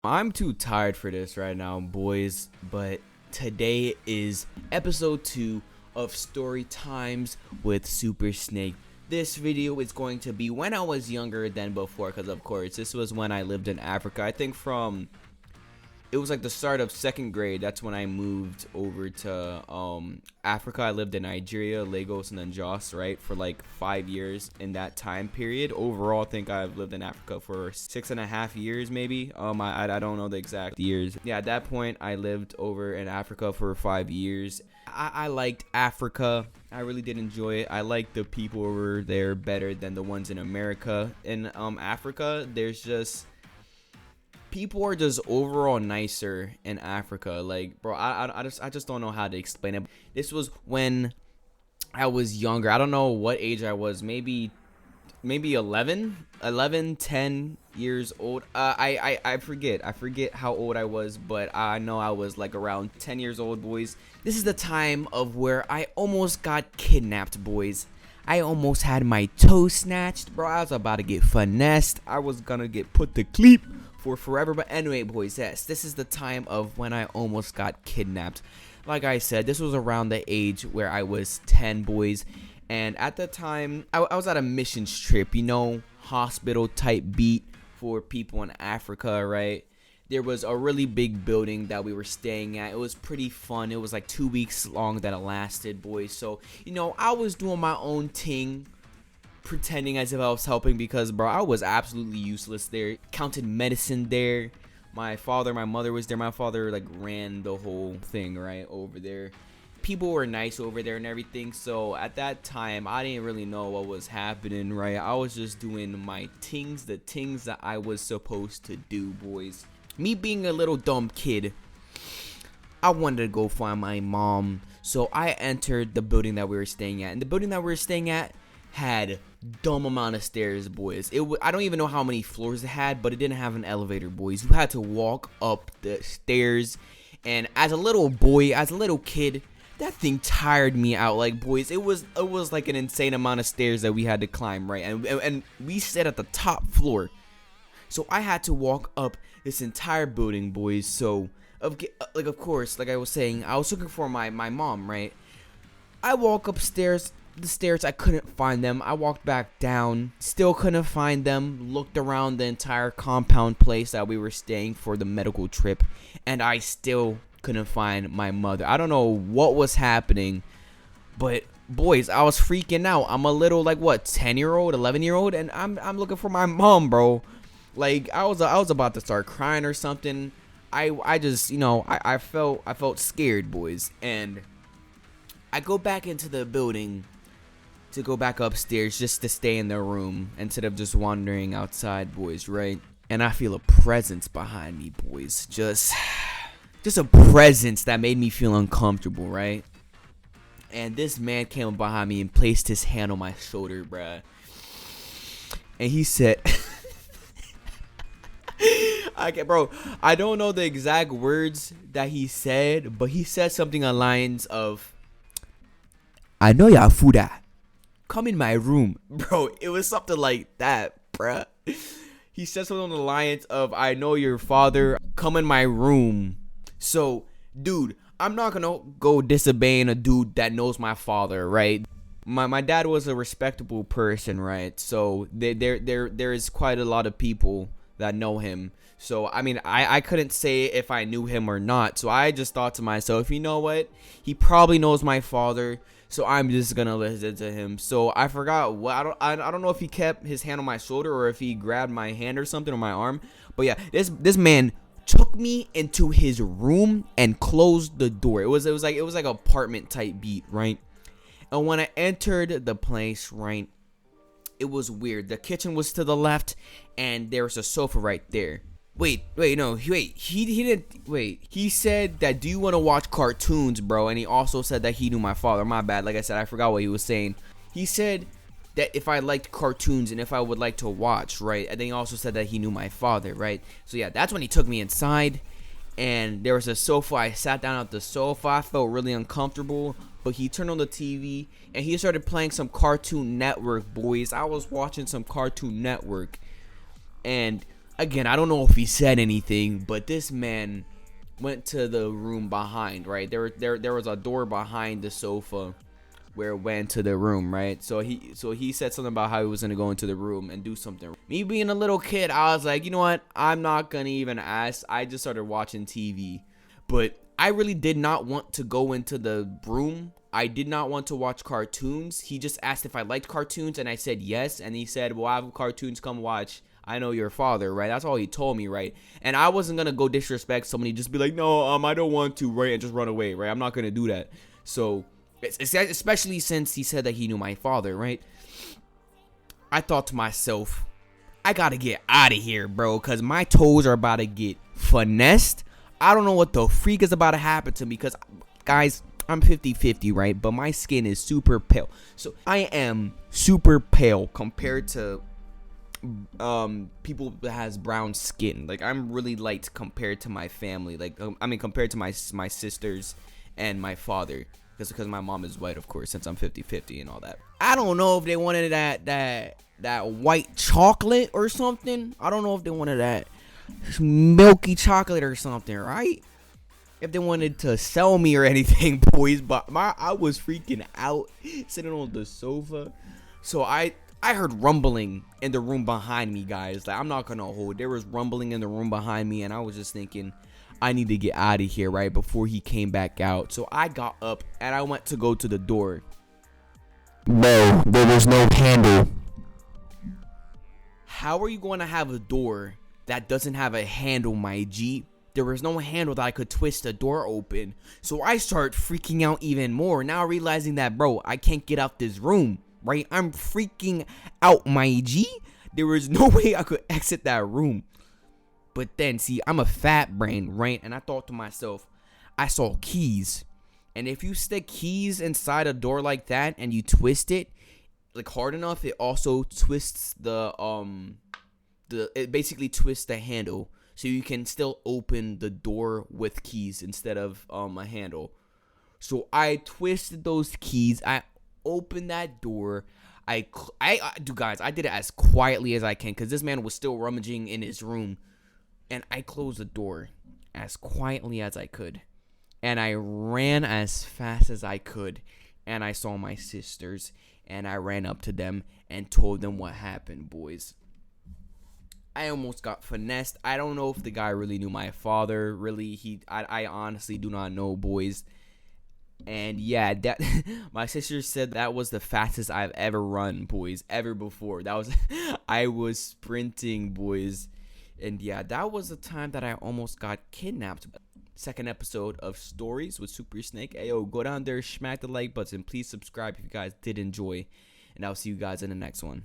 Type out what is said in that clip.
I'm too tired for this right now, boys, but today is episode 2 of Story Times with Super Snake. This video is going to be when I was younger than before, because of course, this was when I lived in Africa. I think it was like the start of second grade. That's when I moved over to Africa. I lived in Nigeria, Lagos, and then Jos, right, for like 5 years in that time period. Overall, I think I've lived in Africa for 6.5 years, maybe. I don't know the exact years. Yeah, at that point, I lived over in Africa for 5 years. I liked Africa. I really did enjoy it. I like the people over there better than the ones in America. In Africa, people are just overall nicer in Africa. Like, bro, I just don't know how to explain it. This was when I was younger. I don't know what age I was. Maybe 10 years old. I forget how old I was, but I know I was like around 10 years old, boys. This is the time of where I almost got kidnapped, boys. I almost had my toe snatched, bro. I was about to get finessed. I was gonna get put to sleep for forever. But anyway, boys, yes, this is the time of when I almost got kidnapped. Like I said, this was around the age where I was 10, boys. And at the time, I was at a missions trip, hospital type beat for people in Africa, right? There was a really big building that we were staying at. It was pretty fun. It was like 2 weeks long that it lasted, boys. So, I was doing my own thing, pretending as if I was helping because, bro, I was absolutely useless there. Counted medicine there. My mother was there. My father, like, ran the whole thing, right, over there. People were nice over there and everything. So, at that time, I didn't really know what was happening, right? I was just doing my things, the things that I was supposed to do, boys. Me being a little dumb kid, I wanted to go find my mom. So, I entered the building that we were staying at. And the building that we were staying at had dumb amount of stairs, boys. I don't even know how many floors it had, but it didn't have an elevator, boys. You had to walk up the stairs. And as a little boy, as a little kid, that thing tired me out. Like, boys, it was like an insane amount of stairs that we had to climb, right? And we sat at the top floor. So I had to walk up this entire building, boys. So of course, like I was saying, I was looking for my mom, right? I walk upstairs, the stairs, I couldn't find them. I walked back down, still couldn't find them. Looked around the entire compound place that we were staying for the medical trip, and I still couldn't find my mother. I don't know what was happening, but boys, I was freaking out. I'm a little, like, what, 10-year-old, 11-year-old, and I'm looking for my mom, bro. Like, I was about to start crying or something. I just, I felt scared, boys. And I go back into the building to go back upstairs just to stay in the room instead of just wandering outside, boys, right? And I feel a presence behind me, boys. Just a presence that made me feel uncomfortable, right? And this man came up behind me and placed his hand on my shoulder, bruh. And he said, I don't know the exact words that he said, but he said something along the lines of, "I know you're Fuda. Come in my room." Bro, it was something like that, bruh. He said something on the lines of, "I know your father. Come in my room." So, dude, I'm not gonna go disobeying a dude that knows my father, right? My dad was a respectable person, right? So there is quite a lot of people that know him. So, I mean, I couldn't say if I knew him or not. So I just thought to myself, you know what? He probably knows my father, so I'm just gonna listen to him. So I forgot what I don't know if he kept his hand on my shoulder or if he grabbed my hand or something, or my arm. But yeah, this man took me into his room and closed the door. It was like apartment type beat, right? And when I entered the place, right, it was weird. The kitchen was to the left, and there was a sofa right there. Wait, no, he didn't. Wait, he said that, "Do you want to watch cartoons, bro?" And he also said that he knew my father. My bad. Like I said, I forgot what he was saying. He said that if I liked cartoons and if I would like to watch, right? And then he also said that he knew my father, right? So yeah, that's when he took me inside, and there was a sofa. I sat down at the sofa. I felt really uncomfortable, but he turned on the TV and he started playing some Cartoon Network, boys. I was watching some Cartoon Network, and Again, I don't know if he said anything, but this man went to the room behind, right? There was a door behind the sofa where it went to the room, right? So he said something about how he was gonna go into the room and do something. Me being a little kid, I was like, you know what? I'm not gonna even ask. I just started watching TV. But I really did not want to go into the room. I did not want to watch cartoons. He just asked if I liked cartoons, and I said yes. And he said, well, I have cartoons, come watch. I know your father, right? That's all he told me, right? And I wasn't gonna go disrespect somebody, just be like, no, I don't want to, right? And just run away, right? I'm not gonna do that. So, especially since he said that he knew my father, right? I thought to myself, I gotta get out of here, bro, because my toes are about to get finessed. I don't know what the freak is about to happen to me, because, guys, I'm 50-50, right? But my skin is super pale. So, I am super pale compared to people that has brown skin. Like, I'm really light compared to my family. Like, I mean, compared to my sisters and my father. Just because my mom is white, of course, since I'm 50-50 and all that. I don't know if they wanted that white chocolate or something. I don't know if they wanted that milky chocolate or something, right? If they wanted to sell me or anything, boys. But I was freaking out sitting on the sofa. So I heard rumbling in the room behind me, guys. Like, I'm not gonna hold. There was rumbling in the room behind me, and I was just thinking, I need to get out of here, right, before he came back out. So I got up, and I went to go to the door. No, there was no handle. How are you going to have a door that doesn't have a handle, my G? There was no handle that I could twist the door open. So I start freaking out even more. Now realizing that, bro, I can't get out this room, right? I'm freaking out, my G. There was no way I could exit that room. But then, see, I'm a fat brain, right? And I thought to myself, I saw keys. And if you stick keys inside a door like that and you twist it, like, hard enough, it also twists it basically twists the handle. So you can still open the door with keys instead of a handle. So I twisted those keys. I opened that door. Guys, I did it as quietly as I can because this man was still rummaging in his room. And I closed the door as quietly as I could. And I ran as fast as I could. And I saw my sisters. And I ran up to them and told them what happened, boys. I almost got finessed. I don't know if the guy really knew my father. Really, I honestly do not know, boys. And yeah, that my sister said that was the fastest I've ever run, boys, ever before. I was sprinting, boys. And yeah, that was the time that I almost got kidnapped. Second episode of Stories with Super Snake. Ayo, go down there, smack the like button. Please subscribe if you guys did enjoy. And I'll see you guys in the next one.